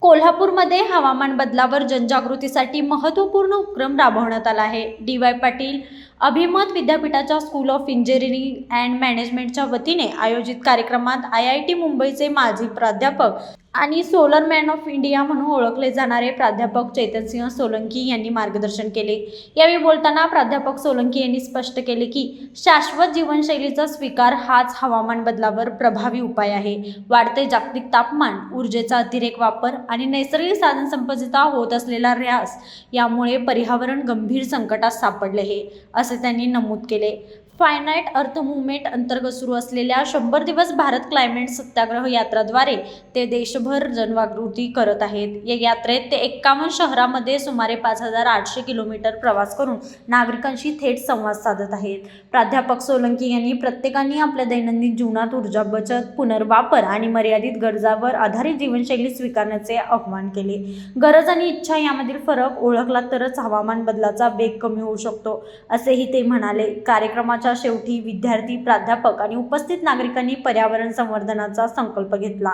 कोल्हापूरमध्ये हवामान बदलावर जनजागृतीसाठी महत्त्वपूर्ण उपक्रम राबवण्यात आला आहे. डी.वाय. पाटील अभिमत विद्यापीठाच्या स्कूल ऑफ इंजिनिअरिंग अँड मॅनेजमेंटच्या वतीने आयोजित कार्यक्रमात IIT मुंबईचे माजी प्राध्यापक आणि सोलर मॅन ऑफ इंडिया म्हणून ओळखले जाणारे प्राध्यापक चेतनसिंह सोलंकी यांनी मार्गदर्शन केले. यावेळी बोलताना प्राध्यापक सोलंकी यांनी स्पष्ट केले की शाश्वत जीवनशैलीचा स्वीकार हाच हवामान बदलावर प्रभावी उपाय आहे. वाढते जागतिक तापमान, ऊर्जेचा अतिरेक वापर आणि नैसर्गिक साधनसंपत्तीचा होत असलेला ऱ्हास यामुळे पर्यावरण गंभीर संकटात सापडले आहे, असे त्यांनी नमूद केले. फायनाईट अर्थ मूव्हमेंट अंतर्गत सुरू असलेल्या 100 दिवस भारत क्लायमेट सत्याग्रह यात्राद्वारे ते देशभर जनजागृती करत आहेत. या यात्रेत ते 51 शहरांमध्ये सुमारे 5800 किलोमीटर प्रवास करून नागरिकांशी थेट संवाद साधत आहेत. प्राध्यापक सोलंकी यांनी प्रत्येकाने आपल्या दैनंदिन जीवनात ऊर्जा बचत, पुनर्वापर आणि मर्यादित गरजांवर आधारित जीवनशैली स्वीकारण्याचे आवाहन केले. गरज आणि इच्छा यामधील फरक ओळखला तरच हवामान बदलाचा वेग कमी होऊ शकतो, असेही ते म्हणाले. कार्यक्रमाच्या शेवटी विद्यार्थी, प्राध्यापक आणि उपस्थित नागरिकांनी पर्यावरण संवर्धनाचा संकल्प घेतला.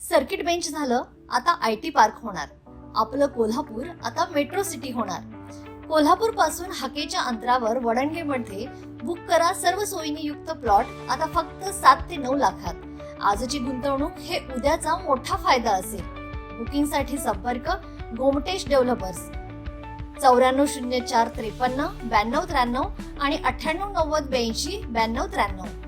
सर्किट बेंच झालं, आता IT पार्क होणार. आपलं कोल्हापूर आता मेट्रो सिटी होणार. कोल्हापूर पासून हाकेच्या अंतरावर वडणगेमध्ये बुक करा सर्व सोयींनी युक्त प्लॉट आता फक्त 7 ते 9 लाखात. आजची गुंतवणूक हे उद्याचा मोठा फायदा असेल. बुकिंगसाठी संपर्क गोमटेश डेव्हलपर्स 940453 9293 आणि 989082 9293.